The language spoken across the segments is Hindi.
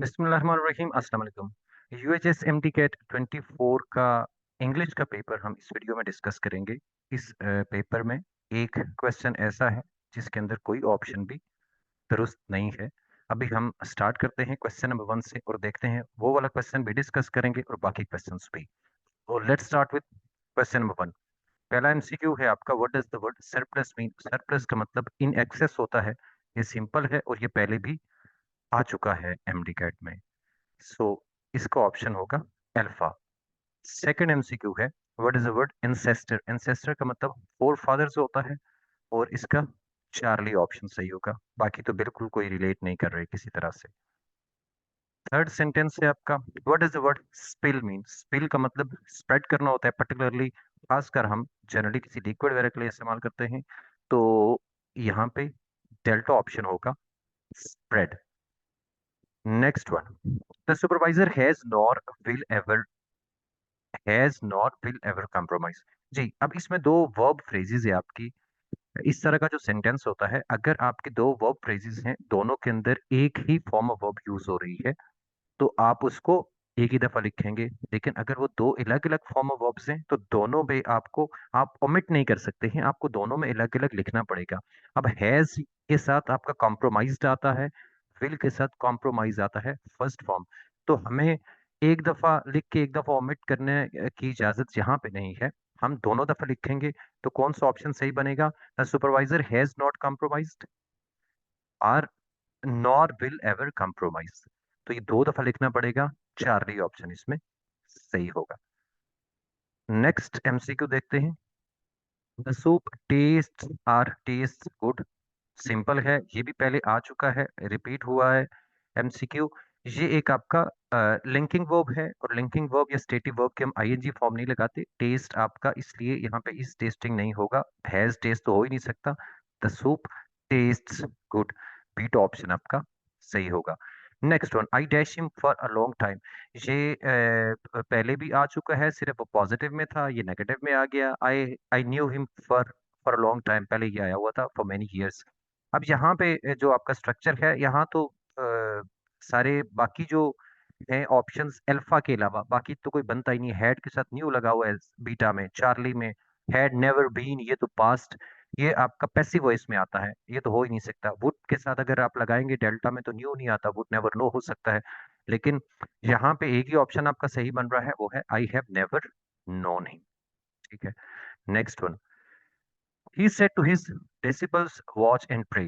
बिस्मिल्लाहिर्रहमानिर्रहीम अस्सलाम वालेकुम। यूएचएस एमडी कैट 24 का इंग्लिश का पेपर हम इस वीडियो में डिस्कस करेंगे। इस पेपर में एक क्वेश्चन ऐसा है जिसके अंदर कोई ऑप्शन भी दुरुस्त नहीं है। अभी हम स्टार्ट करते हैं क्वेश्चन नंबर 1 से और देखते हैं वो वाला क्वेश्चन भी डिस्कस करेंगे और बाकी क्वेश्चंस भी। तो let's start with question number 1। पहला एमसीक्यू है आपका, what does the word surplus mean. Surplus का मतलब इन एक्सेस होता है। ये सिंपल है और ये पहले भी आ चुका है एमडी कैट में। सो इसका ऑप्शन होगा अल्फा। सेकंड एमसीक्यू है, what is the word ancestor. Ancestor का मतलब फोर फादर्स होता है और इसका चार्ली ऑप्शन सही होगा। बाकी तो बिल्कुल कोई रिलेट नहीं कर रहे किसी तरह से। थर्ड सेंटेंस है आपका, what is the word spill mean. Spill का मतलब स्प्रेड करना होता है, पर्टिकुलरली खासकर हम जनरली किसी लिक्विड वगैरह के लिए इस्तेमाल करते हैं। तो यहाँ पे डेल्टा ऑप्शन होगा spread. Next one, the supervisor has not will ever compromise. जी, अब इसमें दो वर्ब फ्रेजेस है आपकी। इस तरह का जो सेंटेंस होता है, अगर आपके दो वर्ब फ्रेजेस हैं, दोनों के अंदर एक ही फॉर्म ऑफ वर्ब यूज हो रही है, तो आप उसको एक ही दफा लिखेंगे। लेकिन अगर वो दो अलग अलग फॉर्म ऑफ वर्ब्स हैं तो दोनों में आपको, आप ओमिट नहीं कर सकते हैं, आपको दोनों में अलग अलग लिखना पड़ेगा। अब हैज के साथ आपका कॉम्प्रोमाइज्ड आता है, विल के साथ कॉम्प्रोमाइज आता है फर्स्ट फॉर्म। तो हमें एक दफा लिख के एक दफा ओमिट करने की इजाजत यहाँ पे नहीं है। हम दोनों दफा लिखेंगे। तो कौन सा ऑप्शन सही बनेगा? The supervisor has not compromised और नॉर विल एवर कॉम्प्रोमाइज। तो ये दो दफा लिखना पड़ेगा। चार्ली ऑप्शन इसमें सही होगा। नेक्स्ट एमसीक्यू देखते हैं, the soup taste are taste good. Simple है, ये भी पहले आ चुका है, रिपीट हुआ है एमसीक्यू। ये एक आपका लिंकिंग वर्ब है और लिंकिंग वर्ब या स्टेटिव वर्ब के हम आईएनजी फॉर्म नहीं लगाते। टेस्ट आपका इसलिए यहाँ पे इस टेस्टिंग नहीं होगा, हैज टेस्ट तो हो ही नहीं सकता। The soup tastes good, beta option आपका सही होगा। Next one, I dash him for a long time. ये पहले भी आ चुका है, सिर्फ वो पॉजिटिव में था, ये नेगेटिव में आ गया। I I knew him for for a long time, पहले ये आया हुआ था फॉर मेनी ईयर्स। अब यहाँ पे जो आपका स्ट्रक्चर है, यहाँ तो सारे बाकी जो है ऑप्शंस अल्फा के अलावा बाकी तो कोई बनता ही नहीं। हैड के साथ न्यू लगा हुआ है बीटा में, चार्ली में हैड नेवर बीन, ये तो पास्ट, ये आपका पैसिव वॉइस में आता है, ये तो हो ही नहीं सकता। वुड के साथ अगर आप लगाएंगे डेल्टा में तो न्यू नहीं आता, वुड नेवर नो हो सकता है। लेकिन यहाँ पे एक ही ऑप्शन आपका सही बन रहा है, वो है I have never known him. ठीक है। Next one, he said to his disciples watch and pray.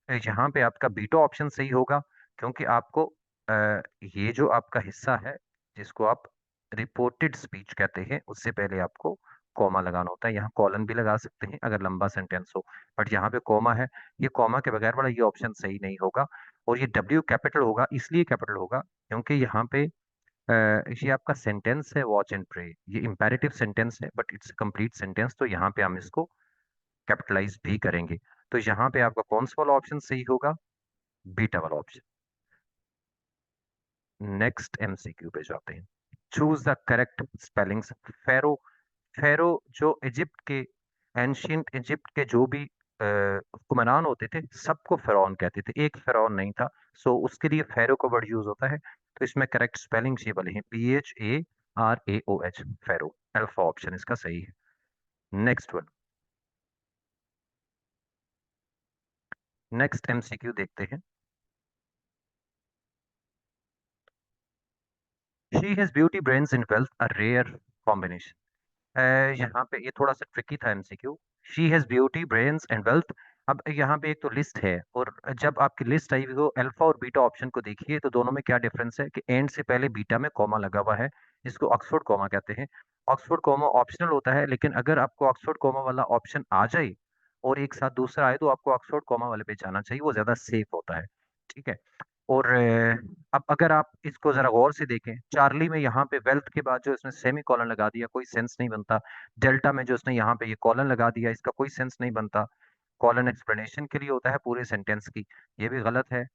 यहाँ पे आपका बीटा ऑप्शन सही होगा, क्योंकि आपको ये जो आपका हिस्सा है जिसको आप रिपोर्टेड स्पीच कहते हैं, उससे पहले आपको कॉमा लगाना होता है। यहाँ कॉलन भी लगा सकते हैं अगर लंबा सेंटेंस हो, बट यहाँ पे कॉमा है। ये कॉमा के बगैर वाला ये ऑप्शन सही नहीं होगा। और ये डब्ल्यू कैपिटल होगा, इसलिए कैपिटल होगा क्योंकि यहाँ पे ये आपका सेंटेंस है वॉच एंड प्रे, ये इंपेरेटिव सेंटेंस है बट इट्स कंप्लीट सेंटेंस, तो यहाँ पे हम इसको कैपिटलाइज भी करेंगे। तो यहाँ पे आपका कौन सा वाला ऑप्शन सही होगा? बीटा वाला ऑप्शन। नेक्स्ट एमसीक्यू पे जाते हैं, चूज द करेक्ट स्पेलिंग्स। फेरो, फेरो जो इजिप्ट के, एंशियंट इजिप्ट के जो भी हुक्मरान होते थे सबको फेरौन कहते थे, एक फेरौन नहीं था। सो उसके लिए फेरो का वर्ड यूज होता है। तो इसमें करेक्ट स्पेलिंग्स ये वाले हैं, PHARAOH, फेरो। अल्फा ऑप्शन इसका सही है। नेक्स्ट वन, नेक्स्ट एमसीक्यू देखते हैं, she has beauty brains and wealth a rare combination. यहाँ पे ये थोड़ा सा ट्रिकी था MCQ. She has beauty brains and wealth. अब यहाँ पे एक तो लिस्ट है, और जब आपकी लिस्ट आई हुई हो अल्फा और बीटा ऑप्शन को देखिए तो दोनों में क्या डिफरेंस है कि एंड से पहले बीटा में कॉमा लगा हुआ है, इसको ऑक्सफोर्ड कॉमा कहते हैं। ऑक्सफोर्ड कॉमा ऑप्शनल होता है, लेकिन अगर आपको ऑक्सफोर्ड कॉमा वाला ऑप्शन आ जाए और एक साथ दूसरा आए तो आपको ऑक्सफोर्ड कॉमा वाले पे जाना चाहिए, वो ज्यादा सेफ होता है। ठीक है। और अब अगर आप इसको जरा गौर से देखें, चार्ली में यहाँ पे वेल्थ के बाद जो इसने सेमी कॉलन लगा दिया, कोई सेंस नहीं बनता। डेल्टा में जो इसने यहाँ पे ये कॉलन लगा दिया, इसका कोई सेंस नहीं बनता। कॉलन एक्सप्लेनेशन के लिए होता है पूरे सेंटेंस की, ये भी गलत है,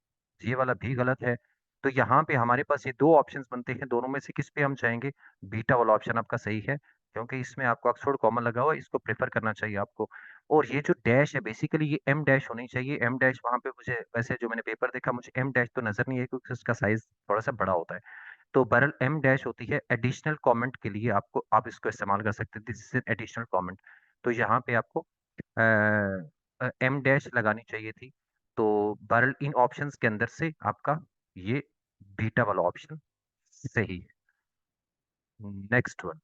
ये वाला भी गलत है। तो यहाँ पे हमारे पास ये दो ऑप्शंस बनते हैं, दोनों में से किस पे हम चाहेंगे? बीटा वाला ऑप्शन आपका सही है, क्योंकि इसमें आपको ऑक्सफोर्ड कॉमन लगा हुआ है, इसको प्रेफर करना चाहिए आपको। और ये जो डैश है बेसिकली ये एम डैश होनी चाहिए। एम डैश वहां पे मुझे वैसे जो मैंने पेपर देखा मुझे एम डैश तो नजर नहीं है क्योंकि उसका साइज थोड़ा सा बड़ा होता है। तो बहरहाल एम डैश होती है एडिशनल कमेंट के लिए, आपको आप इसको इस्तेमाल कर सकते हैं, दिस इज एडिशनल कमेंट। तो यहाँ पे आपको एम डैश लगानी चाहिए थी। तो बहरहाल इन ऑप्शंस के अंदर से आपका ये बीटा वाला ऑप्शन सही है। Next one,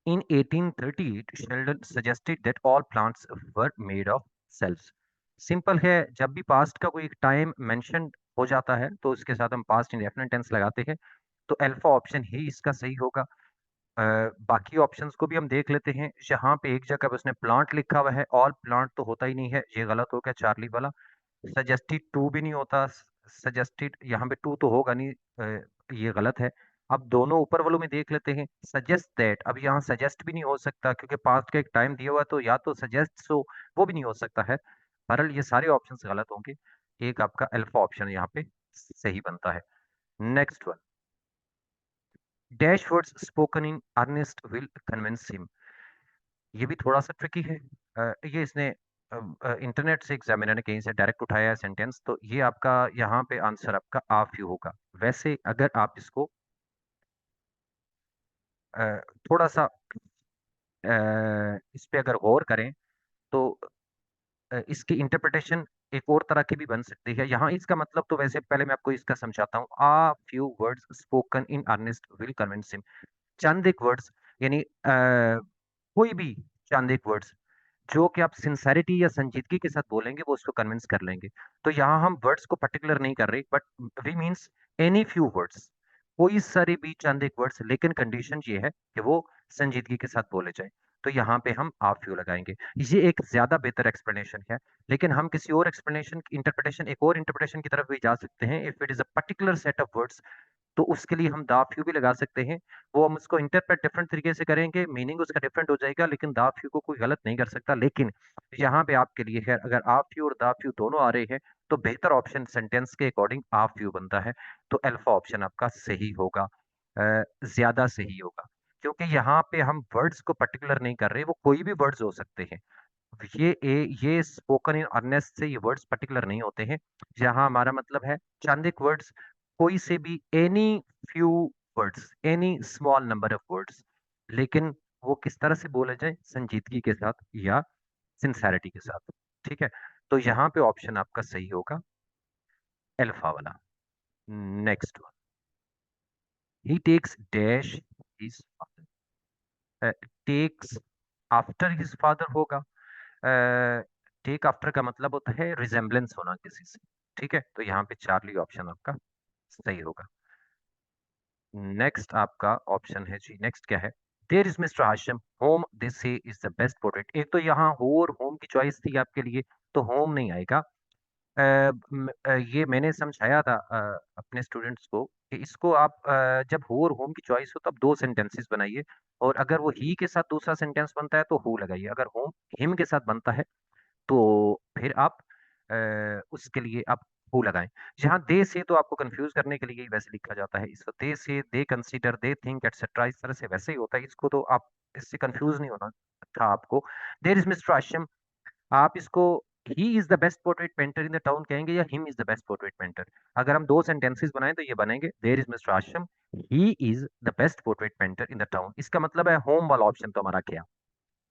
in 1838 Sheldon suggested that all plants were made of cells। Simple है, जब भी पास्ट का कोई टाइम मेंशन हो जाता है तो उसके साथ हम पास्ट इंडेफिनिट टेंस लगाते हैं। तो अल्फा ऑप्शन ही इसका सही होगा। बाकी ऑप्शंस को भी हम देख लेते हैं। जहां पे एक जगह पे उसने प्लांट लिखा हुआ है, ऑल प्लांट तो होता ही नहीं है, ये गलत हो गया चार्ली वाला। सजेस्टेड टू भी नहीं होता, सजेस्टेड यहाँ पे टू तो होगा नहीं, ये गलत है। अब दोनों ऊपर वालों में देख लेते हैं, सजेस्ट दैट, अब यहाँ सजेस्ट भी नहीं हो सकता क्योंकि पास्ट का एक टाइम दिया हुआ है, तो या तो सजेस्ट हो, वो भी नहीं हो सकता है। बहरहाल ये सारे ऑप्शंस गलत होंगे। एक आपका अल्फा ऑप्शन यहाँ पे सही बनता है। Next one, dash words spoken in earnest will convince him. ये भी थोड़ा सा ट्रिकी है। ये इसने इंटरनेट से एग्जामिनर ने कहीं से डायरेक्ट उठाया है सेंटेंस, तो ये आपका यहाँ पे आंसर आपका आप ही होगा। वैसे अगर आप इसको थोड़ा सा इस पे अगर गौर करें तो इसकी इंटरप्रिटेशन एक और तरह की भी बन सकती है। यहाँ इसका मतलब तो वैसे पहले मैं आपको इसका समझाता हूँ। A few words spoken in earnest will convince him. चंद एक वर्ड्स यानी कोई भी चंद एक वर्ड्स जो कि आप सिंसेरिटी या संजीदगी के साथ बोलेंगे वो उसको कन्विंस कर लेंगे। तो यहाँ हम वर्ड्स को पर्टिकुलर नहीं कर रहे, but we means any few words, कोई सारे भी चंद एक वर्ड्स, लेकिन कंडीशन ये है कि वो संजीदगी के साथ बोले जाए। तो यहाँ पे हम आप फ्यू लगाएंगे। ये एक ज्यादा बेहतर एक्सप्लेनेशन है, लेकिन हम किसी और एक्सप्लेनेशन इंटरप्रिटेशन एक और इंटरप्रिटेशन की तरफ भी जा सकते हैं। If it is a particular set of words तो उसके लिए हम दा फ्यू भी लगा सकते हैं। वो हम उसको इंटरप्रेट डिफरेंट तरीके से करेंगे, मीनिंग उसका डिफरेंट हो जाएगा, लेकिन दा फ्यू को कोई गलत नहीं कर सकता। लेकिन यहाँ पे आपके लिए है, अगर आप फ्यू और दा फ्यू दोनों आ रहे हैं तो बेहतर ऑप्शन सेंटेंस के अकॉर्डिंग आप फ्यू बनता है। तो अल्फा ऑप्शन आपका सही होगा, ज्यादा सही होगा। क्योंकि यहाँ पे हम वर्ड्स को पर्टिकुलर नहीं कर रहे, वो कोई भी वर्ड्स हो सकते हैं। ये स्पोकन इन अर्नेस्ट से ये वर्ड्स पर्टिकुलर नहीं होते हैं। जहां हमारा मतलब है चंद एक वर्ड्स, कोई से भी any few words, any small number of words, लेकिन वो किस तरह से बोले जाए, संजीदगी के साथ या सिंसेरिटी के साथ। ठीक है, तो यहाँ पे ऑप्शन आपका सही होगा अल्फा वाला। Next one, he takes dash his father. Takes after his father होगा। टेक आफ्टर का मतलब होता है रिजेम्बलेंस होना किसी से। ठीक है, तो यहाँ पे चार्ली ऑप्शन आपका सही होगा। नेक्स्ट आपका ऑप्शन है जी, नेक्स्ट क्या है, there is Mr Hashim home this say is the best portrait. एक तो यहाँ हो और होम की चॉइस थी आपके लिए, तो होम नहीं आएगा। ये मैंने समझाया था अपने स्टूडेंट्स को कि इसको आप जब हो और होम की चॉइस हो तब दो सेंटेंसेस बनाइए, और अगर वो ही के साथ दूसरा सेंटेंस बनता है तो हु लगाइए, अगर होम हिम के साथ बनता है तो फिर आप उसके लिए आप हु लगाएं। जहां दे से तो आपको कंफ्यूज करने के लिए ही वैसे लिखा जाता है, इसको दे से दे कंसीडर दे थिंक एटसेट्रा इस तरह से वैसे ही होता है, इसको तो आप इससे कंफ्यूज नहीं होना था आपको। देयर इज मिस्टर आशिम, आप इसको he is the best portrait painter in the town कहेंगे या him is the best portrait painter. अगर हम दो सेंटेंसेस बनाएं तो ये बनेंगे there is Mr Ashim he is the best portrait painter in the town. इसका मतलब है होम वाला ऑप्शन तो हमारा क्या,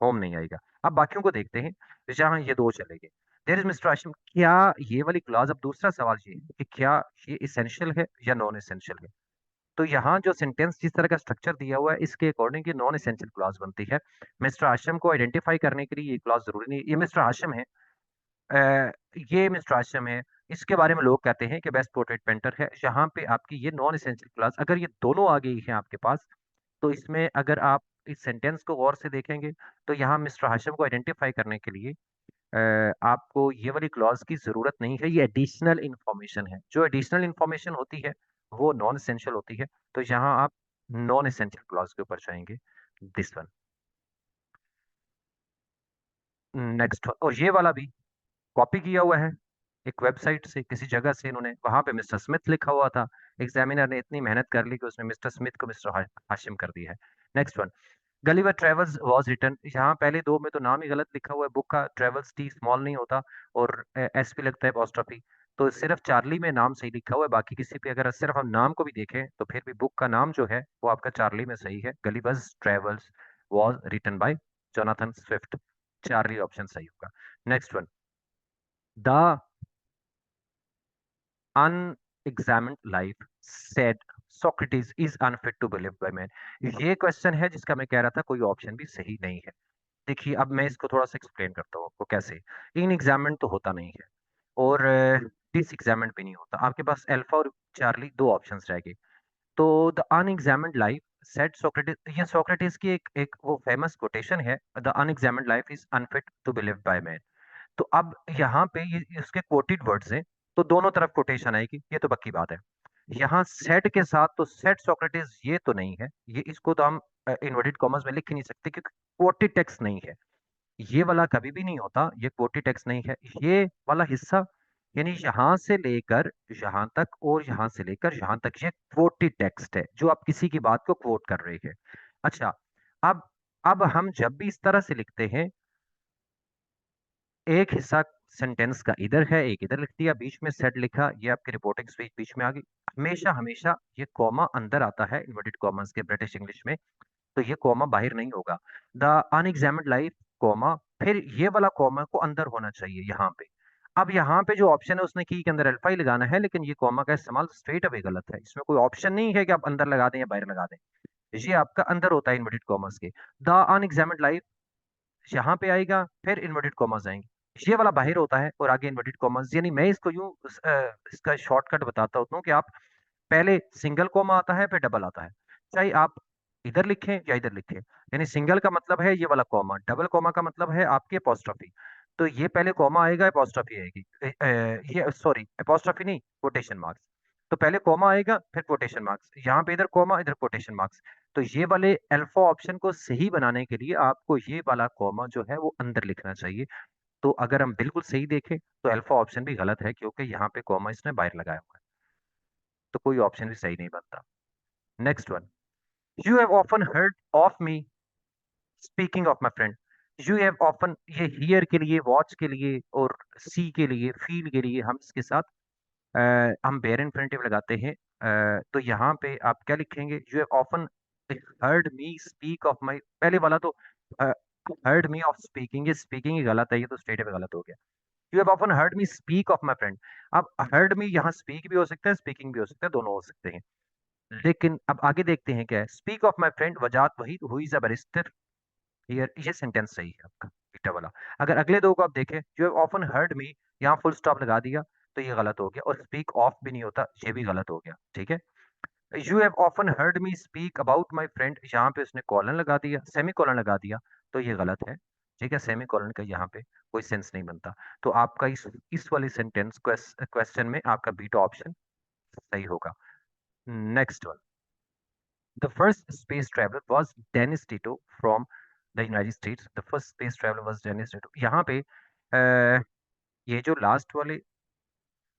होम नहीं आएगा। अब बाकियों को देखते हैं, जहां ये दो चले गए। देयर इज मिस्टर आशिम, क्या ये वाली क्लॉज, अब दूसरा सवाल ये है कि क्या ये इसेंशियल है या नॉन इसेंशियल है। तो यहाँ जो सेंटेंस जिस तरह का स्ट्रक्चर दिया हुआ है इसके अकॉर्डिंग ये नॉन इसेंशियल क्लॉज बनती है। मिस्टर आशिम को आइडेंटिफाई करने के लिए ये क्लॉज जरूरी नहीं, ये मिस्टर आशिम है, ये मिस्टर आशिम है, इसके बारे में लोग कहते हैं कि बेस्ट पोर्ट्रेट पेंटर है। यहाँ पे आपकी ये नॉन इसेंशियल क्लॉज, अगर ये दोनों आ गई है आपके पास, तो इसमें अगर आप इस सेंटेंस को गौर से देखेंगे तो यहाँ मिस्टर हाशिम को आइडेंटिफाई करने के लिए आपको ये वाली क्लॉज की जरूरत नहीं है, ये एडिशनल इंफॉर्मेशन है। जो एडिशनल इंफॉर्मेशन होती है वो नॉन एसेंशियल होती है, तो यहाँ आप नॉन एसेंशियल क्लॉज के ऊपर जाएंगे, दिस वन। नेक्स्ट, और ये वाला भी कॉपी किया हुआ है एक वेबसाइट से, किसी जगह से इन्होंने, वहां पे मिस्टर स्मिथ लिखा हुआ था, एग्जामिनर ने इतनी मेहनत कर ली कि उसने मिस्टर स्मिथ को मिस्टर हाशिम कर दिया है। Next one, Gulliver travels was written, यहाँ पहले दो में तो नाम ही गलत लिखा हुआ है बुक का, ट्रेवल्स टी स्मॉल नहीं होता और एस पे लगता है अपॉस्ट्रोफी। तो सिर्फ चार्ली में नाम सही लिखा हुआ है, बाकी किसी पे अगर सिर्फ हम नाम को भी देखें तो फिर भी बुक का नाम जो है वो आपका चार्ली में सही है। Gulliver's Travels was written by Jonathan Swift, Charlie option सही होगा। Next one, the unexamined life said Socrates is unfit to be lived by man. ये क्वेश्चन है जिसका मैं कह रहा था कोई ऑप्शन भी सही नहीं है। देखिए अब मैं इसको थोड़ा सा एक्सप्लेन करता हूँ आपको कैसे। इन एग्जामिन तो होता नहीं है और डिस एग्जामिन भी नहीं होता, आपके पास अल्फा और चार्ली दो ऑप्शंस रह गए। तो the unexamined life said Socrates, ये सोक्रेटिस की एक वो फेमस कोटेशन है, the unexamined life is unfit to be lived by man. तो अब यहाँ पे ये इसके कोटेड वर्ड्स हैं, तो दोनों तरफ कोटेशन आएगी, ये तो पक्की बात है। यहाँ सेट के साथ तो सेट सोक्रेटिस ये तो नहीं है, ये इसको तो हम इन्वर्टेड कॉमर्स में लिख ही नहीं सकते क्योंकि कोटेड टेक्स्ट नहीं है। ये वाला कभी भी नहीं होता, ये कोटेड टेक्स्ट नहीं है। ये वाला हिस्सा यानी यहां से लेकर यहां तक और यहां से लेकर यहां तक ये कोटेड टेक्स्ट है जो आप किसी की बात को कोट कर रहे हैं। अच्छा, अब अब हम जब भी इस तरह से लिखते हैं, एक हिस्सा सेंटेंस का इधर है एक इधर लिख दिया, बीच में सेट लिखा, ये आपकी रिपोर्टिंग स्पीच बीच में आ गई। हमेशा हमेशा ये कॉमा अंदर आता है इन्वर्टेड कॉमर्स के ब्रिटिश इंग्लिश में, तो ये कॉमा बाहर नहीं होगा। द अनएग्जामिन्ड लाइफ कॉमा, फिर ये वाला कॉमा को अंदर होना चाहिए यहाँ पे। अब यहाँ पे जो ऑप्शन है उसने की के अंदर अल्फा ही लगाना है, लेकिन ये कॉमा का इस्तेमाल स्ट्रेट अवे गलत है, इसमें कोई ऑप्शन नहीं है कि आप अंदर लगा दें या बाहर लगा दें। ये आपका अंदर होता है इन्वर्टेड कॉमर्स के। द अनएग्जामिन्ड लाइफ यहाँ पे आएगा, फिर इन्वर्टेड कॉमर्स आएंगे, ये वाला बाहर होता है और आगे इन्वर्टेड कॉमर्स। यानी मैं इसको यूं इसका शॉर्टकट बताता हूँ कि आप पहले सिंगल कॉमा आता है फिर डबल आता है, चाहे आप इधर लिखें या इधर लिखें। यानी सिंगल का मतलब है ये वाला कॉमा, डबल कॉमा का मतलब है आपकी अपोस्ट्रोफी। तो ये पहले कॉमा आएगा अपोस्ट्रोफी आएगी, ये सॉरी अपोस्ट्रोफी नहीं कोटेशन मार्क्स। तो पहले कॉमा आएगा फिर कोटेशन मार्क्स, यहाँ पे इधर कॉमा इधर कोटेशन मार्क्स। तो ये वाले अल्फा ऑप्शन को सही बनाने के लिए आपको ये वाला कॉमा जो है वो अंदर लिखना चाहिए। तो अगर हम बिल्कुल सही देखें तो अल्फा ऑप्शन भी गलत है क्योंकि यहाँ पे कॉमा इसने बाहर लगाया हुआ है, तो कोई ऑप्शन भी सही नहीं बनता। Next one, you have often heard of me speaking of my friend. You have often, ये हियर के लिए वॉच के लिए और सी के लिए फील के लिए हम इसके साथ हम बेयर इन्फिनेटिव लगाते हैं। तो यहाँ पे आप क्या लिखेंगे, you have often heard me speak of माई, पहले वाला तो हर्ड मी ऑफ स्पीकिंग, ये स्पीकिंग ही गलत है, ये तो स्टेट पे गलत हो गया। You have often heard me speak of my friend. अब हर्ड मी यहाँ स्पीक भी हो सकता है स्पीकिंग भी हो सकता है, दोनों हो सकते हैं। लेकिन अब आगे देखते हैं क्या है, speak of my friend Wajahat Waheed who is a barrister here, ये सेंटेंस सही है आपका बीटा वाला। अगर अगले दो को आप देखें, you have often heard me, यहाँ फुल स्टॉप लगा दिया तो ये गलत हो गया, और स्पीक ऑफ भी नहीं होता, ये भी गलत हो गया, ठीक है। You have often heard me speak about my friend, यहाँ पे उसने कॉलन लगा दिया सेमी कॉलन लगा दिया, तो ये गलत है, ठीक है। सेमी कॉलन का यहाँ पे कोई सेंस नहीं बनता। तो आपका इस वाली सेंटेंस क्वेश्चन में आपका बीटा ऑप्शन सही होगा। Next one, the first space traveller was Dennis Tito from the United States. The first space traveller was Dennis Tito. यहाँ पे ये जो लास्ट वाले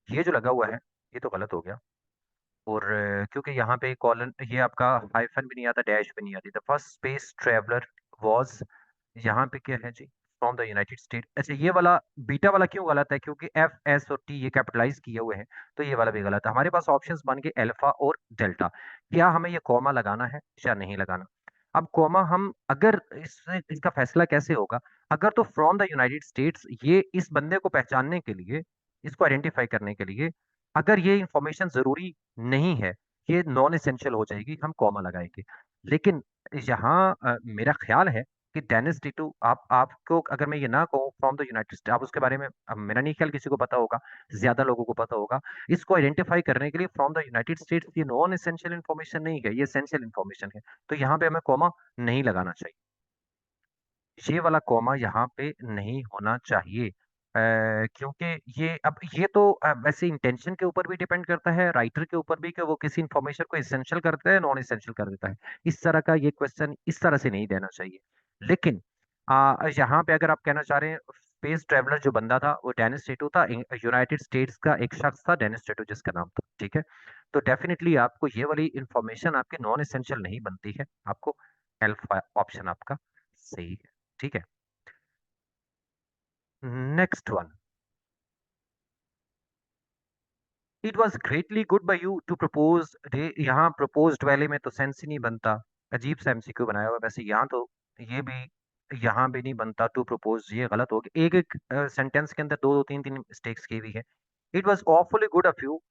ये जो लगा हुआ है ये तो गलत हो गया, और क्योंकि यहाँ पे कॉलन ये आपका हाइफन भी नहीं आता डैश भी नहीं आती। The first space traveller was, यहाँ पे क्या है जी, फ्रॉम द यूनाइटेड स्टेट। अच्छा ये वाला बीटा वाला क्यों गलत है, क्योंकि एफ एस और टी ये कैपिटलाइज किए हुए हैं, तो ये वाला भी गलत है। हमारे पास ऑप्शंस बन गए अल्फा और डेल्टा, क्या हमें ये कॉमा लगाना है या नहीं लगाना। अब कॉमा हम अगर इसका फैसला कैसे होगा, अगर तो फ्रॉम द यूनाइटेड स्टेट्स ये इस बंदे को पहचानने के लिए, इसको आइडेंटिफाई करने के लिए, अगर ये इंफॉर्मेशन जरूरी नहीं है, ये नॉन एसेंशियल हो जाएगी, हम कॉमा लगाएंगे। लेकिन यहाँ मेरा ख्याल है कि डेनिस टिटू, आप आपको अगर मैं ये ना कहूँ फ्रॉम द यूनाइटेड स्टेट, आप उसके बारे में मेरा नहीं ख्याल किसी को पता होगा, ज्यादा लोगों को पता होगा। इसको आइडेंटिफाई करने के लिए फ्रॉम द यूनाइटेड स्टेट्स ये नॉन एसेंशियल इन्फॉर्मेशन नहीं है, ये एसेंशियल इन्फॉर्मेशन है, तो यहाँ पे हमें कॉमा नहीं लगाना चाहिए। ये वाला कॉमा यहाँ पे नहीं होना चाहिए, क्योंकि ये अब ये तो वैसे इंटेंशन के ऊपर भी डिपेंड करता है, राइटर के ऊपर भी, कि वो किसी इंफॉर्मेशन को एसेंशियल करता है नॉन एसेंशियल कर देता है। इस तरह का ये क्वेश्चन इस तरह से नहीं देना चाहिए। लेकिन यहाँ पे अगर आप कहना चाह रहे हैं स्पेस ट्रेवलर जो बंदा था वो डेनिस टेटू था, यूनाइटेड स्टेट्स का एक शख्स था डेनिस टेटू जिसका नाम था, ठीक है। तो डेफिनेटली आपको ये वाली इंफॉर्मेशन आपके नॉन एसेंशियल नहीं बनती है, आपको एल्फ ऑप्शन आपका सही है। ठीक है, next one. It was greatly good by you to propose day, यहाँ प्रपोज्ड वाले में तो सेंस ही नहीं बनता, अजीब सा एमसीक्यू बनाया हुआ। वैसे यहाँ तो ये भी, यहाँ भी नहीं बनता टू प्रपोज, ये गलत हो गया। एक एक सेंटेंस के अंदर दो दो तीन तीन मिस्टेक्स की हुई है। It was awfully good of you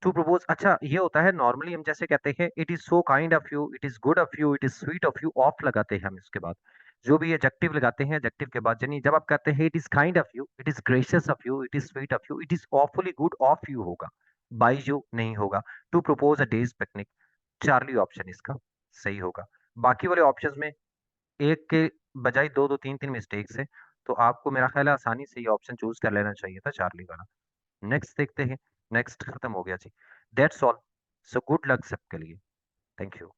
to propose, अच्छा ये होता है नॉर्मली हम जैसे कहते हैं it is so kind of you, it is good of you, it is sweet of you, of लगाते हैं हम इसके बाद। जो भी एडजेक्टिव लगाते हैं एडजेक्टिव के बाद, यानी जब आप कहते हैं it is kind of you, it is gracious of you, it is sweet of you, it is awfully good of you होगा, बाई यू नहीं होगा। To propose a day's picnic, Charlie option इसका सही होगा। बाकी वाले ऑप्शंस में एक के बजाय दो दो तीन तीन मिस्टेक्स है, तो आपको मेरा ख्याल है आसानी से ये ऑप्शन चूज कर लेना चाहिए था, चार्ली वाला। नेक्स्ट देखते हैं। नेक्स्ट खत्म हो गया जी, that's all. So good luck सबके लिए, थैंक यू।